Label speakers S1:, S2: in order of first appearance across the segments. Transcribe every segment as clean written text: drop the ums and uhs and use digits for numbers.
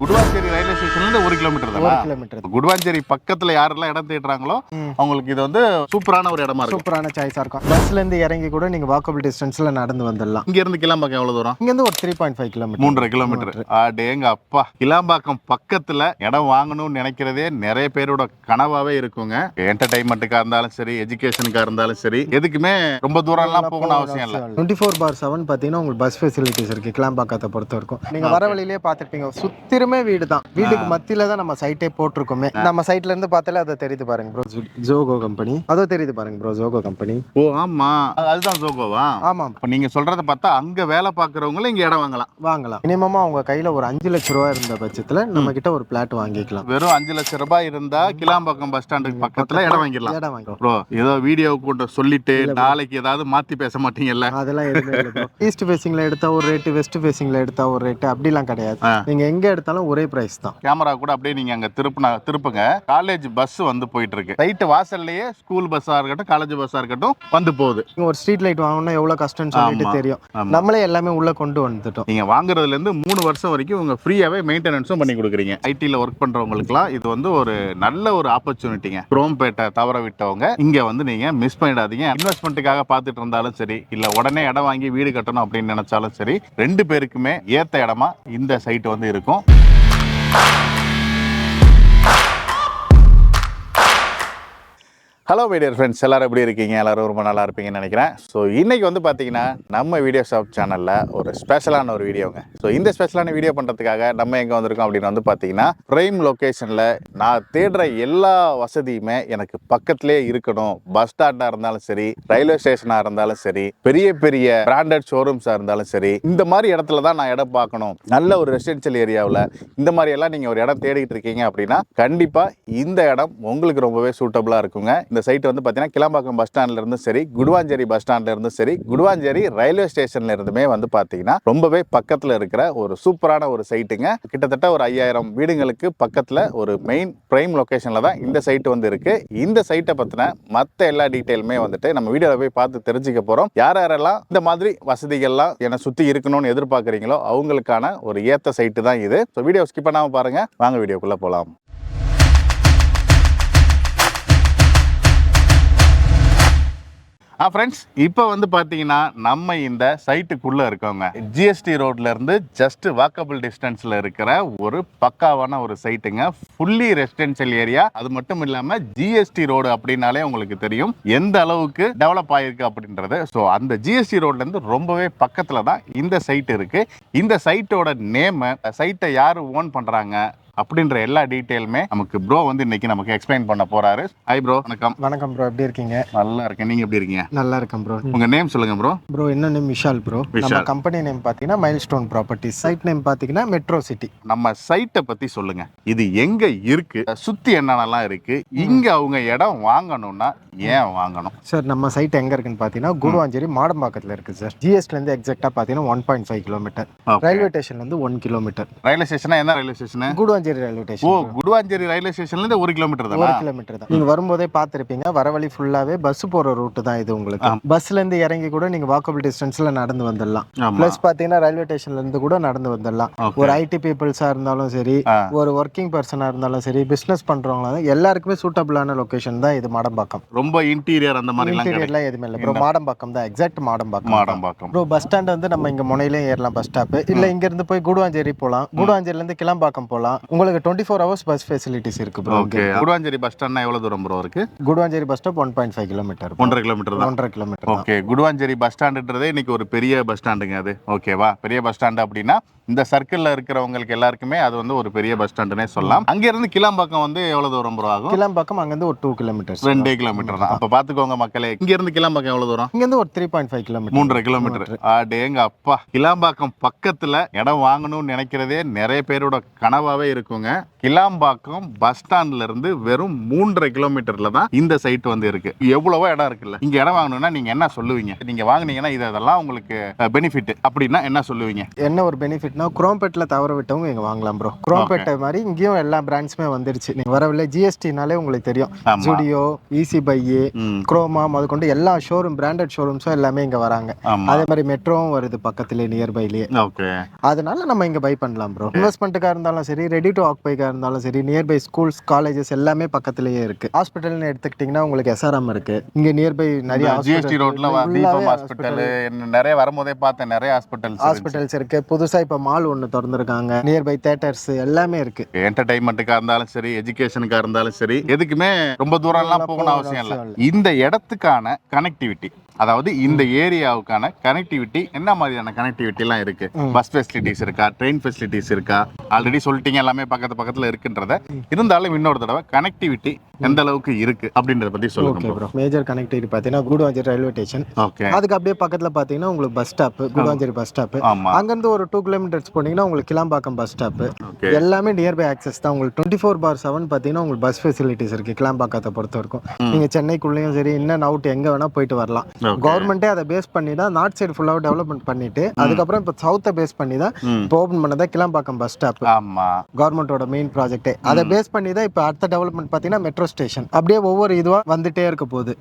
S1: Guduvancheri railway ஸ்டேஷன்ல 1 kilometre தான்.
S2: 1 kilometre.
S1: Guduvancheri பக்கத்துல யாரெல்லாம் இடம் தேடுறாங்களோ அவங்களுக்கு இது வந்து சூப்பரான ஒரு இடமா இருக்கும்.
S2: சூப்பரான சாய்ஸா இருக்கும். பஸ்ல இருந்து இறங்கி கூட நீங்க வாக்கபிள் டிஸ்டன்ஸ்ல நடந்து வந்துடலாம்.
S1: இங்க இருந்து கிளாம்பாக்கம் எவ்வளவு தூரம்?
S2: இங்க இருந்து ஒரு 3.5 கிலோமீட்டர்.
S1: 3.5 கிலோமீட்டர். அடேங்க அப்பா. கிளாம்பாக்கம் பக்கத்துல இடம் வாங்கணும்னு நினைக்கிறதே நிறைய பேரோட கனவாவே இருக்குங்க. என்டர்டைன்மெண்ட்டுக்கா இருந்தாலும் சரி, எஜுகேஷனுக்கா இருந்தாலும் சரி, எதுக்குமே ரொம்ப தூரம் எல்லாம் போகணும் அவசியம் இல்ல.
S2: 24/7 பாத்தீங்கன்னா உங்களுக்கு பஸ் ஃபெசிலிட்டிஸ் இருக்கு கிளாம்பாக்கத்தை பொறுத்த வரைக்கும். நீங்க வர வழியிலேயே பாத்துருப்பீங்க, சுத்திரமே வீடு தான். வீட்டுக்கு மத்தியில தான் நம்ம சைட்டே போட்டிருக்கோமே. நம்ம சைட்ல இருந்து பார்த்தாலே அதை தெரியுது பாருங்க ப்ரோ, ஜோகோ கம்பெனி. அதோ தெரியுது பாருங்க ப்ரோ, ஜோகோ கம்பெனி.
S1: ஓ ஆமா, அதுதான் ஜோகோவா?
S2: ஆமா.
S1: இப்ப நீங்க சொல்றத பார்த்தா அங்க வேலை பாக்குறவங்களும் இங்க இடம்
S2: வாங்கலாம். மினிமமா அவங்க கையில ஒரு 5 லட்சம் ரூபாய் இருந்த பட்சத்துல நம்ம கிட்ட ஒரு பிளாட் வாங்கிக்கலாம்.
S1: வெறும் 5 லட்சம் ரூபாய் இருந்தா கிளாம்பாக்கம் பஸ் ஸ்டாண்டுக்கு பக்கத்துல இடம் வாங்கிடலாம். ப்ரோ ஏதோ வீடியோ கூட சொல்லிட்டு நாளைக்கு ஏதாவது மாத்தி பேச மாட்டீங்கல்ல?
S2: அதெல்லாம் எதுவுமே இல்லை ப்ரோ. ஈஸ்ட் ஃபேசிங்ல எடுத்தா ஒரு ரேட், வெஸ்ட் ஃபேசிங்ல எடுத்தா ஒரு ரேட், அப்படிலாம் கிடையாது. நீங்க எங்க எடுத்தாலும் ஒரே பிரைஸ் தான்.
S1: கேமரா கூட அப்படியே நீங்க அங்க திருப்புங்க. காலேஜ் பஸ் வந்து போயிட்டு இருக்கு. சைட் வாசல்லையே ஸ்கூல் பஸ்ஸா இருக்கட்டும், காலேஜ் பஸ்ஸா இருக்கட்டும் வந்து போகுது.
S2: ஒரு ஸ்ட்ரீட் லைட் வாங்கணும்னா எவ்வளவு கஷ்டம்னு சொல்லிட்டு தெரியும். நம்மளே எல்லாமே உள்ள கொண்டு வந்துட்டோம்.
S1: நீங்க வாங்குறதுல இருந்து 3 வருஷம் வரைக்கும் உங்க ஃப்ரீயாவே மெயின்டெனன்ஸும் பண்ணி கொடுக்குறீங்க. ஐடில ஒர்க் பண்றவங்களுக்குலாம் இது வந்து ஒரு நல்ல ஒரு ஆப்பர்ச்சுனிட்டிங்க. குரோம்பேட்டை தவற விட்டவங்க இங்க வந்து நீங்க மிஸ் பண்ணிடாதீங்க. இன்வெஸ்ட்மெண்ட்டுக்காக பார்த்துட்டு இருந்தாலும் சரி, இல்ல உடனே இடம் வாங்கி வீடு கட்டணும் அப்படின்னு நினைச்சாலும் சரி, 2 பேருக்குமே ஏத்த இடமா இந்த சைட் வந்து இருக்கும். ஹலோ வீடியோ ஃப்ரெண்ட்ஸ், எல்லாரும் எப்படி இருக்கீங்க? எல்லாரும் ரொம்ப நல்லா இருப்பீங்கன்னு நினைக்கிறேன். ஸோ இன்றைக்கி வந்து பார்த்தீங்கன்னா நம்ம வீடியோ ஷாப் சேனலில் ஒரு ஸ்பெஷலான ஒரு வீடியோங்க. ஸோ இந்த ஸ்பெஷலான வீடியோ பண்ணுறதுக்காக நம்ம எங்கே வந்திருக்கோம் அப்படின்னு வந்து பார்த்தீங்கன்னா, ப்ரைம் லொக்கேஷனில் நான் தேடுற எல்லா வசதியுமே எனக்கு பக்கத்துலேயே இருக்கணும். பஸ் ஸ்டாண்டாக இருந்தாலும் சரி, ரயில்வே ஸ்டேஷனாக இருந்தாலும் சரி, பெரிய பெரிய பிராண்டட் ஷோரூம்ஸாக இருந்தாலும் சரி, இந்த மாதிரி இடத்துல தான் நான் இடம் பார்க்கணும். நல்ல ஒரு ரெசிடென்ஷியல் ஏரியாவில் இந்த மாதிரி எல்லாம் நீங்கள் ஒரு இடம் தேடிட்டு இருக்கீங்க அப்படின்னா கண்டிப்பாக இந்த இடம் உங்களுக்கு ரொம்பவே சூட்டபுளாக இருக்குங்க. இந்த சைட் வந்து பார்த்தீங்கன்னா கிளாம்பாக்கம் பஸ் ஸ்டாண்ட்ல இருந்தும் சரி, குடுவாஞ்சேரி பஸ் ஸ்டாண்ட்ல இருந்தும் சரி, குடுவாஞ்சேரி ரயில்வே ஸ்டேஷன்ல இருந்துமே வந்து பார்த்தீங்கன்னா ரொம்பவே பக்கத்தில் இருக்கிற ஒரு சூப்பரான ஒரு சைட்டுங்க. கிட்டத்தட்ட ஒரு 5000 வீடுங்களுக்கு பக்கத்தில் ஒரு மெயின் பிரைம் லொகேஷன்ல தான் இந்த சைட் வந்து இருக்கு. இந்த சைட்டை பற்றின மற்ற எல்லா டீட்டெயிலுமே வந்துட்டு நம்ம வீடியோவில் போய் பார்த்து தெரிஞ்சுக்க போகிறோம். யாரெல்லாம் இந்த மாதிரி வசதிகள்லாம் என்னை சுற்றி இருக்கணும்னு எதிர்பார்க்குறீங்களோ அவங்களுக்கான ஒரு ஏற்ற சைட்டு தான் இது. ஸோ வீடியோ ஸ்கிப் பண்ணாமல் பாருங்க. வாங்க வீடியோக்குள்ளே போகலாம். ஃப்ரெண்ட்ஸ், இப்போ வந்து பார்த்தீங்கன்னா நம்ம இந்த சைட்டுக்குள்ளே இருக்கோங்க. ஜிஎஸ்டி ரோட்ல இருந்து ஜஸ்ட் வாக்கபிள் டிஸ்டன்ஸில் இருக்கிற ஒரு பக்காவான ஒரு சைட்டுங்க. Fully residential area. அது மட்டும் இல்லாமல் ஜிஎஸ்டி ரோடு அப்படின்னாலே உங்களுக்கு தெரியும் எந்த அளவுக்கு டெவலப் ஆகிருக்கு அப்படின்றது. ஸோ அந்த ஜிஎஸ்டி ரோட்லேருந்து ரொம்பவே பக்கத்தில் தான் இந்த சைட் இருக்குது. இந்த சைட்டோட நேமு, சைட்டை யார் ஓன் பண்ணுறாங்க அப்படின்ற எல்லா டீட்டெயிலுமே நமக்கு ப்ரோ வந்து இன்னைக்கு நமக்கு எக்ஸ்பிளைன் பண்ண போறாரு. Hi bro. வணக்கம்.
S2: வணக்கம் ப்ரோ, எப்படி இருக்கீங்க?
S1: நல்லா இருக்கேன். நீங்க எப்படி இருக்கீங்க?
S2: நல்லா இருக்கேன் ப்ரோ.
S1: உங்க நேம் சொல்லுங்க ப்ரோ.
S2: ப்ரோ என்ன நேம்? விஷால் ப்ரோ. நம்ம கம்பெனி நேம் பாத்தீங்கன்னா மைல்ஸ்டோன் ப்ராப்பர்ட்டிஸ். சைட் நேம் பாத்தீங்கன்னா மெட்ரோ சிட்டி.
S1: நம்ம சைட்டை பத்தி சொல்லுங்க. இது எங்க இருக்கு, சுத்தி என்னென்னலாம் இருக்கு, இங்க அவங்க இடம் வாங்கணும்னா ஏன் வாங்கணும்?
S2: சார் நம்ம சைட் எங்க இருக்குன்னு பாத்தீங்கன்னா குடுவாஞ்சேரி மாடம்பாக்கத்துல இருக்கு சார். ஜிஎஸ்டில இருந்து எக்ஸாக்ட்டா பாத்தீங்கன்னா 1.5 கிலோமீட்டர். ரயில்வே ஸ்டேஷன்ல இருந்து 1 கிலோமீட்டர்.
S1: ரயில்வே ஸ்டேஷனா என்ன railway station?
S2: Guduvancheri railway station.
S1: ஓ, குடுவாஞ்சேரி ரயில்வே ஸ்டேஷன்ல இருந்து 1 கிலோமீட்டர் தான்.
S2: 1 கிலோமீட்டர் தான். நீங்க வரும்போதே பாத்திருப்பீங்க, வர வழி ஃபுல்லாவே பஸ் போற ரூட் தான் இது உங்களுக்கு. பஸ்ல இருந்து இறங்கி கூட நீங்க வாக்கபிள் டிஸ்டன்ஸ்ல நடந்து வந்துடலாம். பிளஸ் பாத்தீங்கன்னா ரயில்வே ஸ்டேஷன்ல இருந்து கூட நடந்து வந்துடலாம். ஒரு ஐடி பீப்புள்ஸா இருந்தாலும் சரி, ஒரு ஒர்க்கிங் பர்சனா இருந்தாலும் சரி, பிசினஸ் பண்றவங்க எல்லாருக்குமே சூட்டபிளான லொகேஷன் தான் இது மாடம்பாக்கம்.
S1: ரொம்ப இன்டீரியர் அந்த மாதிரி
S2: இன்டீரியர்லாம் எதுவுமே இல்லை ப்ரோ. மாடம்பாக்கம் தான், exact Madambakkam bro. Bus stand வந்து நம்ம இங்க முனையிலே ஏறலாம் பஸ் ஸ்டாப். இல்ல இங்க இருந்து போய் குடுவாஞ்சேரி போலாம், குடுவாஞ்சேரில இருந்து கிளாம்பாக்கம் போலாம். உங்களுக்கு 24 hours பஸ் ஃபெசிலிட்டிஸ் இருக்கு ப்ரோ.
S1: ஓகே. குடுவாஞ்சேரி பஸ் ஸ்டாண்ட்னா எவ்வளவு தூரம் ப்ரோ இருக்கு?
S2: Guduvancheri bus stop 1.5 kilometre.
S1: 1.5 kilometre தான்.
S2: 1.5 கிலோமீட்டர்.
S1: ஓகே. குடுவாஞ்சேரி பஸ் ஸ்டாண்டுன்றதே இன்னைக்கு ஒரு பெரிய பஸ் ஸ்டாண்டுங்க அது. ஓகேவா? பெரிய பஸ் ஸ்டாண்ட் அப்படின்னா இந்த சர்க்கிள்ல இருக்கிறவங்களுக்கு எல்லாருக்குமே அது வந்து ஒரு பெரிய பஸ் ஸ்டாண்டுனே சொல்லலாம். அங்க இருந்து கிளாம்பாக்கம் வந்து எவ்வளவு தூரம் ப்ரோ ஆகும்?
S2: கிளாம்பாக்கம் அங்க இருந்து ஒரு 2 கிலோமீட்டர்.
S1: 2 கிலோமீட்டர் தான். அப்ப பாத்துக்கோங்க மக்களே, இங்க இருந்து கிளாம்பாக்கம் எவ்வளவு தூரம்?
S2: இங்க இருந்து ஒரு 3.5 கிலோமீட்டர்.
S1: 3.5 கிலோமீட்டர். அடேங்க அப்பா. கிளாம்பாக்கம் பக்கத்துல இடம் வாங்கணும்னு நினைக்கிறதே நிறைய பேரோட கனவாவே இருக்குங்க. கிளாம்பாக்கம் பஸ் ஸ்டாண்ட்ல இருந்து வெறும் 3.5 கிலோமீட்டர்ல தான் இந்த சைட் வந்து இருக்கு. எவ்வளவோ இடம் இருக்குல்ல. இங்க இடம் வாங்கணும்னா நீங்க என்ன சொல்லுவீங்க? நீங்க வாங்குனீங்கன்னா இதெல்லாம் உங்களுக்கு பெனிஃபிட் அப்படின்னா என்ன சொல்லுவீங்க?
S2: என்ன ஒரு பெனிஃபிட் நான் குரோம்பேட்ல தவற விட்டவங்க இங்க வாங்கலாம் ப்ரோ. குரோம்பேட்டை மாதிரி இங்கேயும் எல்லா பிராண்ட்ஸுமே வந்துருச்சு. நீங்க வரவில்லை ஜிஎஸ்டினாலே உங்களுக்கு தெரியும். ஜூடியோ, ஈஸி பை, குரோமா முதற்கொண்டு எல்லா ஷோரூம் பிராண்டட் ஷோரூம்ஸும் எல்லாமே இங்க வராங்க. அதே மாதிரி மெட்ரோவும் வருது பக்கத்துலேயே நியர்பைலேயே. அதனால நம்ம இங்க பை பண்ணலாம் ப்ரோ. இன்வெஸ்ட்மெண்ட்டுக்காக இருந்தாலும் சரி, ரெடி டு ஆக்குபைக்காக இருந்தாலும் சரி, நியர்பை ஸ்கூல்ஸ் காலேஜஸ் எல்லாமே பக்கத்துலேயே இருக்கு. ஹாஸ்பிட்டல்னு எடுத்துக்கிட்டிங்கன்னா உங்களுக்கு எஸ்ஆர்எம் இருக்கு. இங்க நியர்பை நிறைய
S1: ஜிஎஸ்டி ரோட்ல ஹாஸ்பிட்டல் நிறைய வரும்போதே பார்த்தேன். நிறைய ஹாஸ்பிட்டல்ஸ்
S2: இருக்கு. புதுசா இப்ப மால் ஒன்னு திறந்திருக்காங்க. நியர்பை தியேட்டர்ஸ் எல்லாமே இருக்கு.
S1: என்டர்டைன்மெண்ட்டுக்காக இருந்தாலும் சரி, எஜுகேஷனுக்காக இருந்தாலும் சரி, எதுக்குமே ரொம்ப தூரம் எல்லாம் போகணும் அவசியம் இல்லை. இந்த இடத்துக்கான கனெக்டிவிட்டி, அதாவது இந்த ஏரியாவுக்கான கனெக்டிவிட்டி என்ன மாதிரியான கனெக்டிவிட்டி எல்லாம் இருக்கு? பஸ் ஃபெசிலிட்டிஸ் இருக்கா, ட்ரெயின் ஃபெசிலிட்டிஸ் இருக்கா? ஆல்ரெடி சொல்லிட்டீங்க எல்லாமே பக்கத்துல இருக்குன்றத. இருந்தாலும் இன்னொரு தடவை கனெக்டிவிட்டி எந்த அளவுக்கு இருக்கு அப்படின்றத பத்தி சொல்லுங்க ப்ரோ.
S2: மேஜர் கனெக்டிவிட்டி பாத்தீங்கன்னா கூடுவாஞ்சேரி ரயில்வே ஸ்டேஷன். அதுக்கு அப்படியே பக்கத்துல பாத்தீங்கன்னா உங்களுக்கு bus stop, Guduvanchery bus stop. அங்க இருந்து ஒரு 2 கிலோமீட்டர்ஸ் போனீங்கன்னா உங்களுக்கு கிளாம்பாக்கம் பஸ் ஸ்டாப். எல்லாமே நியர்பை ஆக்சஸ் தான். உங்களுக்கு 24/7 பாத்தீங்கன்னா உங்களுக்கு பஸ் ஃபெசிலிட்டிஸ் இருக்கு கிளாம்பாக்கத்தை பொறுத்த வரைக்கும். நீங்க சென்னைக்குள்ளேயும் சரி, இன்னும் அவுட் எங்க வேணா போயிட்டு வரலாம். கவர்மெண்டே அதை பேஸ் பண்ணி தான் நார்த் சைடு ஃபுல்லாக டெவலப்மெண்ட் பண்ணிட்டு அதுக்கப்புறம் இப்போ சவுத்தை பேஸ் பண்ணி தான் இப்போ ஓப்பன் பண்ணதா கிளாம்பாக்கம் பஸ் ஸ்டாப். கவர்மெண்டோட மெயின் ப்ராஜெக்டே அதை பேஸ் பண்ணி தான் இப்போ அடுத்த டெவலப்மெண்ட் பார்த்தீங்கன்னா மெட்ரோ ஸ்டேஷன். அப்படியே ஒவ்வொரு இதுவா வந்துட்டே இருக்க போகுது.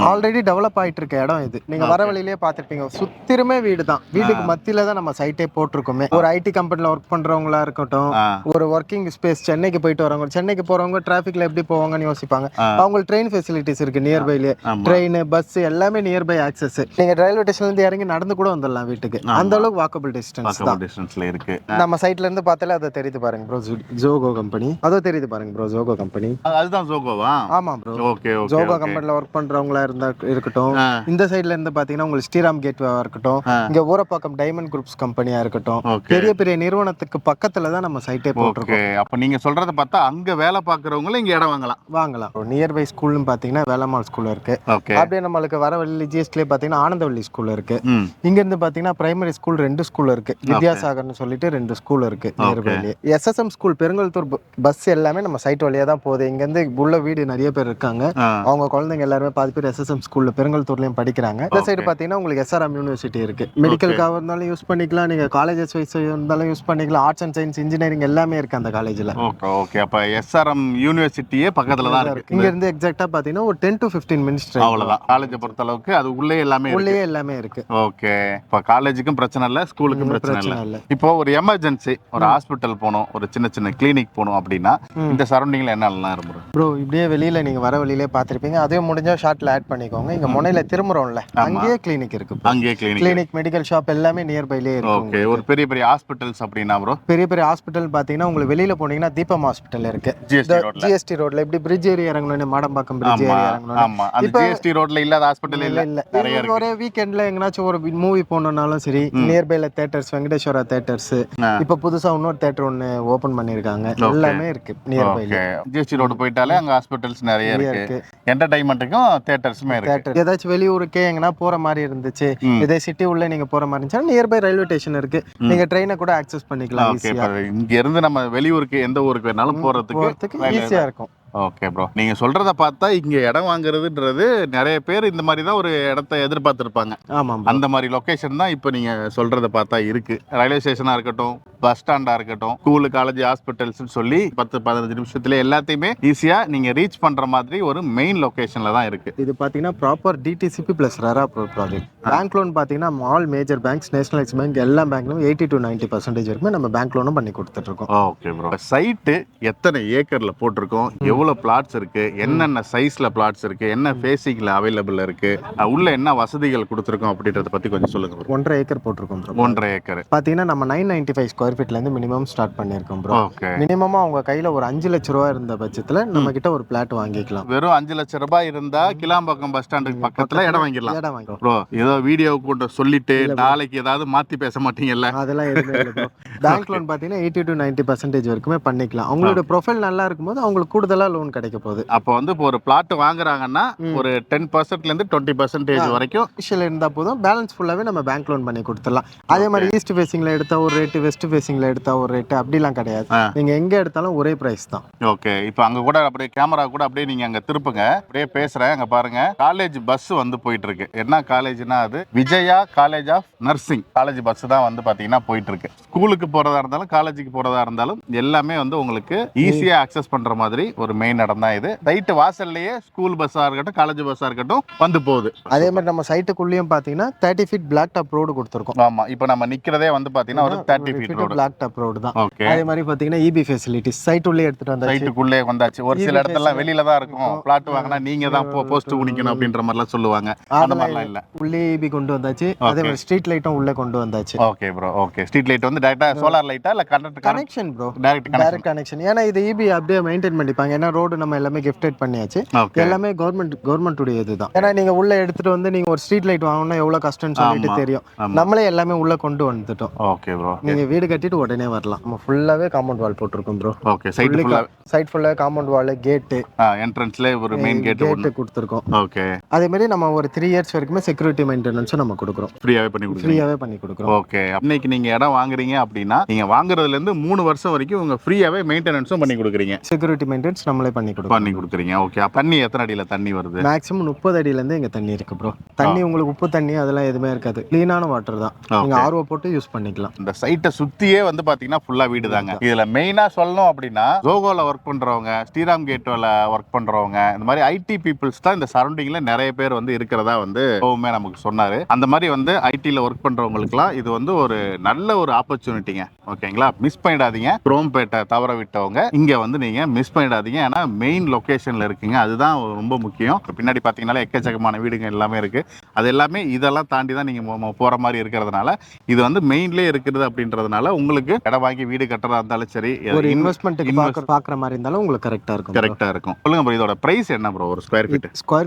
S2: ஆல்ரெடி டெவலப் ஆயிட்டு இருக்க இடம் இது. நீங்க வர வழியிலேயே பார்த்துருப்பீங்க. சுத்திரமே வீடு தான். வீட்டுக்கு மத்தியில தான் நம்ம சைட்டே போட்டிருக்கோமே. ஒரு ஐடி கம்பெனில ஒர்க் பண்றவங்களா இருக்கட்டும், ஒரு ஒர்க்கிங் ஸ்பேஸ், சென்னைக்கு போயிட்டு வரவங்க, சென்னைக்கு போறவங்க டிராபிக்ல எப்படி போவாங்கன்னு யோசிப்பாங்க. அவங்களுக்கு ட்ரெயின் ஃபெசிலிட்டிஸ் இருக்கு நியர்பைலே. ட்ரெயின், பஸ் எல்லாமே நியர்பை ஆக்சஸ். நீங்க ரயில்வே ஸ்டேஷன்ல இருந்து இறங்கி நடந்து கூட வந்துடலாம் வீட்டுக்கு. அந்த அளவுக்கு வாக்கபிள் டிஸ்டன்ஸ்ல இருக்கு. நம்ம சைட்ல இருந்து பார்த்தாலே அது தெரியுது பாருங்க ப்ரோ. ஜோகோ கம்பெனி அதோ தெரியுது பாருங்க ப்ரோ. ஜோகோ கம்பெனி
S1: அதுதான் ஜோகோவா?
S2: ஆமா ப்ரோ. ஜோகோ கம்பெனில ஒர்க் பண்றவங்களா இருந்தா இருக்கட்டும், இந்த சைடுல இருந்து பாத்தீங்கன்னா உங்களுக்கு ஸ்ரீராம் கேட்வேவா இருக்கட்டும், இங்க ஊரப்பாக்கம் டைமண்ட் குரூப்ஸ் கம்பெனியா இருக்கட்டும், பெரிய பெரிய நிறுவனத்துக்கு பக்கத்துல தான் நம்ம சைட்டே போட்டிருக்கோம்.
S1: அப்ப நீங்க சொல்றத பார்த்தா அங்க வேலை பாக்குறவங்களும் இங்க இடம்
S2: வாங்கலாம். நியர்பை ஸ்கூல்னு பாத்தீங்கன்னா வேலம்மாள் ஸ்கூல் இருக்கு. அப்படியே நம்மளுக்கு வர வழி ஜிஎஸ்டிலே பாத்தீங்கன்னா ஆனந்தவள்ளி ஸ்கூல் இருக்கு. இங்க இருந்து பாத்தீங்கன்னா பிரைமரி ஸ்கூல் 2 ஸ்கூல் இருக்கு. வித்யாசாகர்னு சொல்லிட்டு 2 ஸ்கூல் இருக்கு நியர்பைலயே. எஸ்எஸ்எம் ஸ்கூல் பெருங்கல்தூர் பஸ் எல்லாமே நம்ம சைட் வழியா தான் போகுது. இங்க இருந்து உள்ள வீடு நிறைய பேர் இருக்காங்க. அவங்க குழந்தைங்க எல்லாருமே பாதி பேர் எஸ்எஸ்எம் ஸ்கூல்ல பெருங்கல்தூர்லயும் படிக்கிறாங்க. இந்த சைடு பாத்தீங்கன்னா உங்களுக்கு எஸ்ஆர்எம் யூனிவர்சிட்டி இருக்கு. மெடிக்கலுக்காக இருந்தாலும் யூஸ் பண்ணிக்கலாம், நீங்க காலேஜஸ் வைஸ் இருந்தாலும் யூஸ் பண்ணிக்கலாம். ஆர்ட்ஸ் அண்ட் சயின்ஸ், இன்ஜினியரிங் எல்லாமே இருக்கு அந்த காலேஜ்ல.
S1: ஓகே, அப்ப எஸ்ஆர்எம் யூனிவர்சிட்டியே பக்கத்துல தான் இருக்கு.
S2: இங்க இருந்து எக்ஸாக்ட்டா பாத்தீங்கன்னா ஒரு 10 to 15 மினிட்ஸ்
S1: அவ்வளவுதான். காலேஜ் பொறுத்த அளவுக்கு அது உள்ளே எல்லாமே
S2: இருக்கு.
S1: ஓகே, இப்ப காலேஜுக்கும் பிரச்சனை இல்ல, ஸ்கூலுக்கும் பிரச்சனை இல்ல. இப்போ ஒரு எமர்ஜென்சி, ஒரு ஹாஸ்பிட்டல் போகணும், ஒரு சின்ன கிளினிக் போகணும் அப்படின்னா இந்த சரௌண்டிங்ல என்னெல்லாம் இருக்கும்
S2: ப்ரோ? இப்படியே வெளியில நீங்க வர வழியிலே பாத்திருப்பீங்க. அதே முடிஞ்சா ஷார்ட்ல ஆட் பண்ணிக்கோங்க. இங்க முனையில திரும்புறோம்ல, அங்கேயே கிளினிக் இருக்கு.
S1: அங்கேயே கிளினிக்,
S2: மெடிக்கல் ஷாப் எல்லாமே நியர்பைலே இருக்கு.
S1: ஓகே, ஒரு பெரிய ஹாஸ்பிட்டல்ஸ் அப்படின்னா ப்ரோ?
S2: பெரிய ஹாஸ்பிட்டல் பாத்தீங்கன்னா உங்களுக்கு வெளியில போனீங்கன்னா தீபம் ஹாஸ்பிட்டல் இருக்கு. ஜிஎஸ்டி ரோட்ல இப்படி பிரிட்ஜ் ஏறி இறங்கணும், மாடம்பாக்கம் பிரிட்ஜ் ஏறி இறங்கணும்.
S1: ஆமா, அந்த ஜிஎஸ்டி ரோட்ல இல்லாத ஹாஸ்பிட்டல் இல்ல. நிறைய இருக்கு.
S2: ஒரே வீக்கெண்ட்ல எங்கனாச்சும் ஒரு மூவி போனனாலும் சரி, நியர்பைல தியேட்டர்ஸ், வெங்கடேஸ்வரா தியேட்டர்ஸ், இப்ப புதுசா இன்னொரு தியேட்டர் ஒன்னு ஓபன் பண்ணிருக்காங்க. எல்லாமே இருக்கு நியர்பைல.
S1: ஜிஎஸ்டி ரோட் போயிட்டாலே அங்க ஹாஸ்பிட்டல்ஸ் நிறைய இருக்கு. என்டர்டைன்மெண்ட்டுக்கும் தியேட்டர்ஸ்மே இருக்கு.
S2: ஏதாச்சும் வெளியூருக்கு எங்கனா போற மாதிரி இருந்துச்சு, இதே சிட்டி உள்ள நீங்க போற மாதிரி இருந்துச்சா நியர்பை ரயில்வே ஸ்டேஷன் இருக்கு. நீங்க ட்ரெயினை கூட ஆக்சஸ் பண்ணிக்கலாம்.
S1: இங்க இருந்து நம்ம வெளியூருக்கு எந்த ஊருக்கு வேணாலும் போறதுக்கு
S2: ஈஸியா இருக்கும்.
S1: ஓகே ப்ரோ, நீங்க சொல்றத பார்த்தா இங்க இடம் வாங்குறதுன்றது நிறைய பேர் இந்த மாதிரி தான் ஒரு இடத்த எதிர்பார்த்திருப்பாங்க. அந்த மாதிரி லொகேஷன் தான் இப்போ நீங்க சொல்றத பார்த்தா இருக்கு. ரயில்வே ஸ்டேஷனா இருக்கட்டும், பஸ் ஸ்டாண்டா இருக்கட்டும், ஸ்கூலு, காலேஜ், ஹாஸ்பிட்டல்ஸ் சொல்லி 10-15 நிமிஷத்துல எல்லாத்தையுமே ஈஸியா நீங்க ரீச் பண்ற மாதிரி ஒரு மெயின் லொகேஷன்ல தான் இருக்கு.
S2: இது பாத்தீங்கன்னா proper DTCP plus RERA project. Bank loan பாத்தீங்கன்னா all major banks, nationalise bank, எல்லா பேங்க்லயும் 80 to 90% வரைக்கும் நம்ம பேங்க் லோனும் பண்ணி கொடுத்துட்டு இருக்கோம்.
S1: ஓகே ப்ரோ, சைட்டு எத்தனை ஏக்கர்ல போட்டிருக்கோம், எவ்வளவு பிளாட்ஸ் இருக்கு, என்னென்ன சைஸ்ல பிளாட்ஸ் இருக்கு, என்ன ஃபேசிங்ல அவைலபிள் இருக்கு, உள்ள என்ன வசதிகள் கொடுத்துருக்கோம் அப்படின்றத பத்தி கொஞ்சம் சொல்லுங்க ப்ரோ.
S2: 1.5 ஏக்கர் போட்டிருக்கோம் ப்ரோ.
S1: 1.5 ஏக்கர்
S2: பாத்தீங்கன்னா நம்ம 995 ஸ்கொயர் ஃபீட்ல இருந்து மினிமம் ஸ்டார்ட் பண்ணிருக்கோம் ப்ரோ. மினிமமா அவங்க கையில ஒரு 5 லட்சம் ரூபாய் இருந்த பட்சத்துல நம்ம கிட்ட ஒரு பிளாட் வாங்கிக்கலாம்.
S1: வெறும் 5 லட்சம் ரூபாய் இருந்தா கிளாம்பாக்கம் பஸ் ஸ்டாண்டுக்கு பக்கத்துல இடம் வாங்கிடலாம் ப்ரோ. ஏதோ வீடியோ கூட சொல்லிட்டு நாளைக்கு ஏதாவது மாத்தி பேச மாட்டீங்கல்ல?
S2: அதெல்லாம் எதுவுமே இல்லை. பேங்க் லோன் பாத்தீங்கன்னா 80 to 90% வரைக்குமே பண்ணிக்கலாம். அவங்களோட ப்ரொஃபைல் நல்லா இருக்கும்போது அவங்களுக்கு கூடுதலா லோன் கிடைக்க போகுது.
S1: அப்போ வந்து இப்போ ஒரு பிளாட் வாங்குறாங்கன்னா ஒரு 10%ல இருந்து 20% வரைக்கும்
S2: இனிஷியல் இருந்தா போதும், பேலன்ஸ் ஃபுல்லாவே நம்ம பேங்க் லோன் பண்ணி கொடுத்துடலாம். அதே மாதிரி ஈஸ்ட் ஃபேசிங்ல எடுத்தா ஒரு ரேட், வெஸ்ட் ஃபேசிங்ல எடுத்தா ஒரு ரேட், அப்படிலாம் கிடையாது. நீங்க எங்க எடுத்தாலும் ஒரே பிரைஸ் தான்.
S1: ஓகே, இப்போ அங்க கூட அப்படியே கேமரா கூட அப்படியே நீங்க அங்க திருப்புங்க, அப்படியே பேசுறேன். அங்க பாருங்க, காலேஜ் பஸ் வந்து போயிட்டு இருக்கு. என்ன காலேஜ்னா அது Vijaya college of nursing college bus தான் வந்து பாத்தீங்கன்னா போயிட்டு இருக்கு. ஸ்கூலுக்கு போறதா இருந்தாலும் காலேஜுக்கு போறதா இருந்தாலும் எல்லாமே வந்து உங்களுக்கு ஈஸியா அக்சஸ் பண்ற மாதிரி ஒரு மெயின் இடம் தான் இது. ரைட் வாசல்லையே ஸ்கூல் பஸ்ஸா இருக்கட்டும், காலேஜ் பஸ்ஸா இருக்கட்டும் வந்து போகுது.
S2: அதே மாதிரி நம்ம சைட்டுக்குள்ளேயும் பாத்தீங்கன்னா 30 ஃபீட் பிளாக் டாப் ரோடு கொடுத்துருக்கோம்.
S1: ஆமா, இப்போ நம்ம நிக்கிறதே வந்து பாத்தீங்கன்னா ஒரு 30 feet road,
S2: black top road தான்.
S1: ஓகே.
S2: அதே மாதிரி பாத்தீங்கன்னா இபி ஃபெசிலிட்டிஸ் சைட் உள்ளே எடுத்துட்டு வந்தாச்சு.
S1: சைட்டுக்குள்ளே வந்தாச்சு. ஒரு சில இடத்துல வெளியில தான் இருக்கும், பிளாட் வாங்கினா நீங்க தான் போஸ்ட் குடிக்கணும் அப்படின்ற மாதிரி எல்லாம் சொல்லுவாங்க. அந்த மாதிரிலாம் இல்ல,
S2: உள்ளே இபி கொண்டு வந்தாச்சு. அதே மாதிரி ஸ்ட்ரீட் லைட்டும் உள்ள கொண்டு வந்தாச்சு.
S1: Okay bro, okay. Street light வந்து டைரக்டா சோலார் லைட்டா இல்ல
S2: கனெக்ஷன் ப்ரோ?
S1: Direct
S2: connection. ஏன்னா இது இபி அப்படியே மெயின்டைன் பண்ணிப்பாங்க. ஏன்னா ரோடு நம்ம எல்லாமே கிஃப்டட் பண்ணியாச்சு. எல்லாமே கவர்மெண்ட் உடைய இதுதான். ஏன்னா நீங்க உள்ள எடுத்துட்டு வந்து நீங்க ஒரு ஸ்ட்ரீட் லைட் வாங்கணும்னா எவ்வளவு கஷ்டம்னு சொல்லிட்டு தெரியும். நம்மளே எல்லாமே உள்ள கொண்டு வந்துட்டோம்.
S1: ஓகே ப்ரோ,
S2: நீங்க வீடு கட்டிட்டு உடனே வரலாம். நம்ம ஃபுல்லாவே காம்பவுண்ட் வால் போட்டுருக்கோம் ப்ரோ.
S1: ஓகே. சைட்
S2: ஃபுல்லா காம்பவுண்ட் வால், கேட்,
S1: என்ட்ரன்ஸ்ல ஒரு மெயின் கேட்
S2: கொடுத்துருக்கோம்.
S1: ஓகே.
S2: அதே மாதிரி நம்ம ஒரு 3 இயர்ஸ் வரைக்கும் செக்யூரிட்டி மெயின்டெனன்ஸும் நம்ம கொடுக்குறோம்.
S1: ஃப்ரீயாவே பண்ணி கொடுக்குறோம். ஓகே. இன்னைக்கு நீங்க இடம் வாங்குறீங்க அப்படின்னா நீங்க வாங்குறதுல இருந்து 3 வருஷம் வரைக்கும் உங்க ஃப்ரீயாவே மெயின்டெனன்ஸும் பண்ணி கொடுக்குறீங்க.
S2: செக்யூரிட்டி மெயின்டெனன்ஸ் நம்மளே பண்ணி கொடுக்குறீங்க.
S1: ஓகே. தண்ணி எத்தனை அடியில தண்ணி வருது?
S2: மேக்ஸிமம் 30 அடியில இருந்து இங்க தண்ணி இருக்கு ப்ரோ. தண்ணி உங்களுக்கு உப்பு தண்ணி அதெல்லாம் எதுவுமே இருக்காது. கிளீனான வாட்டர் தான். நீங்க ஆர்ஓ போட்டு யூஸ் பண்ணிக்கலாம்.
S1: இந்த சைட்டை சுத்தியே வந்து பாத்தீங்கன்னா ஃபுல்லா வீடு தாங்க. இதுல மெயினா சொல்லணும் அப்படின்னா ஜோகோல ஒர்க் பண்றவங்க, ஸ்ரீராம் கேட்வேல ஒர்க் பண்றவங்க, இந்த மாதிரி ஐடி பீப்புள்ஸ் தான் இந்த சரௌண்டிங்ல நிறைய பேர் வந்து இருக்கிறதா வந்து எப்பவுமே நமக்கு சொன்னாரு. அந்த மாதிரி வந்து ஐடில ஒர்க் பண்றவங்களுக்குலாம் இது வந்து ஒரு நல்ல ஒரு ஆப்பர்ச்சுனிட்டிங்க. ஓகேங்களா, மிஸ் பண்ணிடாதீங்க. குரோம்பேட்டை தவற விட்டவங்க இங்க வந்து நீங்க மிஸ் பண்ணிடாதீங்க. ஏன்னா மெயின் லொகேஷன்ல இருக்குங்க, அதுதான் ரொம்ப முக்கியம். பின்னாடி பாத்தீங்கன்னா எக்கச்சக்கமான வீடுங்க எல்லாமே இருக்கு. அது எல்லாமே இதெல்லாம் தாண்டி தான் நீங்க போற மாதிரி இருக்கிறதுனால இது வந்து மெயின்லயே இருக்குது அப்படின்றதுனால உங்களுக்கு இடம் வாங்கி வீடு கட்டுறதா இருந்தாலும் சரி,
S2: ஒரு இன்வெஸ்ட்மென்ட்டுக்கு பாக்குற மாதிரி இருந்தாலும் உங்களுக்கு கரெக்டா இருக்கும்.
S1: சொல்லுங்க ப்ரோ, இதோட பிரைஸ் என்ன ப்ரோ? ஒரு
S2: ஸ்கொயர்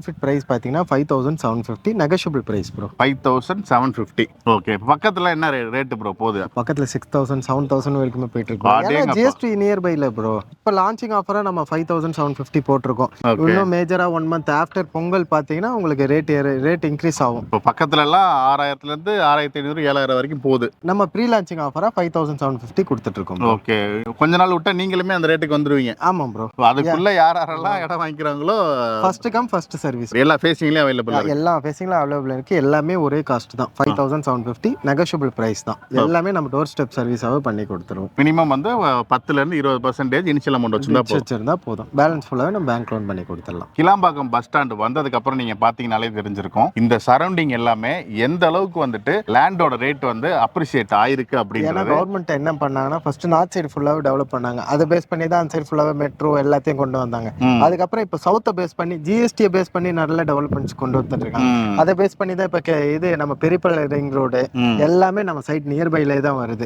S2: ஃபீட் பிரைஸ் பாத்தீங்கன்னா 5750, நெகோஷியபிள் பிரைஸ் ப்ரோ.
S1: 5750. ஓகே. பக்கத்துல என்ன ரேட் ப்ரோ போகுது?
S2: பக்கத்துல 6000 7000 வரைக்கும் போயிட்டு இருக்கு. ஜிஎஸ்டி நியர் பைல ப்ரோ. இப்ப லான்ச்சிங் ஆஃபரா நம்ம 5750 போட்டிருக்கோம். இன்னும் மேஜரா 1 மந்த் ஆஃப்டர் பொங்கல் பாத்தீங்கன்னா உங்களுக்கு ரேட் இன்க்ரீஸ் ஆகும்.
S1: இப்போ பக்கத்துல எல்லாம் 6000ல இருந்து 6500 7000 வரைக்கும் போகுது.
S2: நம்ம ப்ரீ லான்ச்சிங் ஆஃபரா 5750 கொடுத்துட்டு இருக்கோம்.
S1: ஓகே. கொஞ்ச நாள் விட்டா நீங்களுமே அந்த ரேட்டுக்கு வந்துருவீங்க.
S2: ஆமா ப்ரோ.
S1: அதுக்குள்ள யாரெல்லாம் இடம் வாங்கிக்கிறாங்களோ
S2: ஃபர்ஸ்ட் கம் ஃபர்ஸ்ட் சர்வீஸ்.
S1: எல்லா ஃபேசிங்லயும் அவைலபிள் இருக்கு.
S2: எல்லா ஃபேசிங்லயும் அவைலபிள் இருக்கு. எல்லாமே ஒரே காஸ்ட் தான். 5750 நெகோஷியபிள் பிரைஸ் தான். எல்லாமே நம்ம டோர் ஸ்டெப் சர்வீஸாவே பண்ணி கொடுத்துருவோம்.
S1: மினிமம் வந்து 10ல இருந்து 20% இனிஷியல் அமௌண்ட் வச்சிருந்தா
S2: போதும். பேலன்ஸ் ஃபுல்லாவே நம்ம பேங்க் லோன் பண்ணி கொடுத்துடலாம்.
S1: கிளாம்பாக்கம் பஸ் ஸ்டாண்ட் வந்ததுக்கு அப்புறம் நீங்க பாத்தீங்கனாலே தெரிஞ்சிருக்கும் இந்த சரௌண்டிங் எல்லாமே எந்த அளவுக்கு வந்துட்டு லேண்டோட ரேட் வந்து அப்ரிஷியேட் ஆயிருக்கு அப்படின்றது.
S2: கவர்மெண்ட் என்ன பண்ணாங்கன்னா ஃபர்ஸ்ட் நார்த் சைடு ஃபுல்லாவே டெவலப் பண்ணாங்க. அதை பேஸ் பண்ணி தான் அந்த சைடு ஃபுல்லாவே மெட்ரோ எல்லாத்தையும் கொண்டு வந்தாங்க. அதுக்கப்புறம் இப்போ சவுத்தை பேஸ் பண்ணி ஜிஎஸ்டியை பேஸ் பண்ணி நல்ல டெவலப்மெண்ட்ஸ் கொண்டு வந்துட்டு இருக்காங்க. அதை பேஸ் பண்ணி தான் இப்போ இது நம்ம பெரியப்பள்ளி ரிங் ரோடு எல்லாமே நம்ம சைட் நியர்பைல தான் வருது.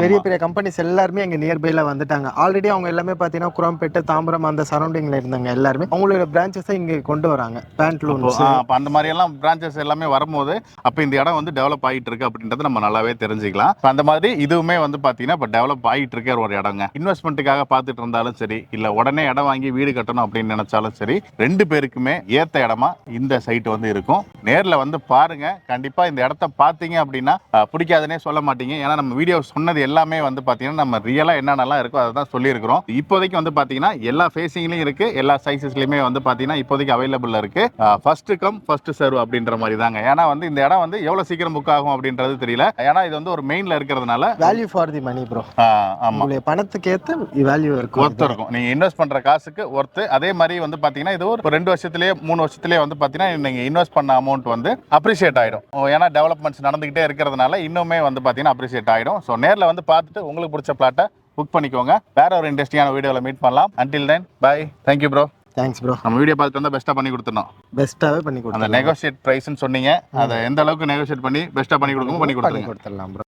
S2: பெரிய பெரிய கம்பெனிஸ் எல்லாருமே அங்க நியர்பைல வந்துட்டாங்க. ஆல்ரெடி அவங்க எல்லாமே பாத்தீங்கன்னா குரோம்பேட்டை, தாம்பரம் அந்த சரௌண்டிங்ல இருந்தாங்க. எல்லாருமே அவங்களோட பிரான்ச்சஸ் இங்க கொண்டு வராங்க. பேண்ட்லூன்ஸ்
S1: அந்த மாதிரி எல்லாம் பிரான்ச்சஸ் எல்லாமே வரும்போது அப்ப இந்த இடம் வந்து டெவலப் ஆகிட்டு இருக்கு அப்படின்றது நம்ம நல்லாவே தெரிஞ்சுக்கலாம். அந்த மாதிரி இதுவுமே வந்து பாத்தீங்கன்னா இப்ப டெவலப் ஆகிட்டு இருக்க ஒரு இடங்க. இன்வெஸ்ட்மெண்ட்டுக்காக பார்த்துட்டு இருந்தாலும் சரி, இல்ல உடனே இடம் வாங்கி வீடு கட்டணும் அப்படின்னு நினைச்சாலும் சரி, 2 பேருக்குமே ஏத்த இடமா இந்த சைட் வந்து இருக்கும். நேர்ல வந்து பாருங்க. கண்டிப்பா இந்த இடத்த பாத்தீங்க அப்படின்னா பிடிக்காதுன்னே சொல்ல மாட்டீங்க. ஏன்னா நம்ம வீடியோ சொன்னது எல்லாமே வந்து பாத்தீங்கன்னா நம்ம ரியலா என்னென்னலாம் இருக்கோ அதை தான் சொல்லியிருக்கிறோம். இப்போதைக்கு வந்து பாத்தீங்கன்னா எல்லா ஃபேசிங்லயும் இருக்கு, எல்லா சைசஸ்லயுமே வந்து பாத்தீங்கன்னா இப்போதைக்கு அவைலபிள் இருக்கு. ஃபர்ஸ்ட் கம் ஃபர்ஸ்ட் சர்வ் அப்படின்ற மாதிரி தாங்க. ஏன்னா வந்து இந்த இடம் வந்து எவ்வளவு சீக்கிரம் புக் ஆகும் அப்படின்றது தெரியல. ஏன்னா இது வந்து ஒரு மெயின்ல இருக்கிறதுனால
S2: value for the money bro. ஆமா, பணத்துக்கு ஏத்த வேல்யூ இருக்கும்,
S1: ஒர்த் இருக்கும். நீங்க இன்வெஸ்ட் பண்ற காசுக்கு ஒர்த். அதே மாதிரி வந்து பாத்தீங்கன்னா இது ஒரு 2 வருஷத்துலயே 3 வருஷத்துலயே வந்து பாத்தீங்கன்னா நீங்க இன்வெஸ்ட் பண்ண அமௌண்ட் வந்து அப்ரிஷியேட் ஆயிடும். ஏன்னா டெவலப்மெண்ட்ஸ் நடந்துகிட்டே இருக்கிறதுனால இன்னுமே வந்து பாத்தீங்கன்னா அப்ரிஷியேட் ஆயிடும். ஸோ நேர்ல வந்து பார்த்துட்டு உங்களுக்கு பிடிச்ச பிளாட்டை புக் பண்ணிக்கோங்க. வேற ஒரு இன்ட்ரெஸ்டிங்கான வீடியோல மீட் பண்ணலாம். until then bye. thank you bro.
S2: Thanks bro.
S1: நம்ம வீடியோ பார்த்துட்டு வந்தா பெஸ்ட்டா பண்ணி கொடுத்துறோம்.
S2: பெஸ்ட்டாவே பண்ணி கொடுத்தோம்.
S1: அந்த நெகோஷியேட் பிரைஸ்னு சொன்னீங்க, அதை எந்த அளவுக்கு நெகோஷியேட் பண்ணி பெஸ்ட்டா பண்ணி கொடுக்கணும் பண்ணி கொடுத்துடலாம் ப்ரோ.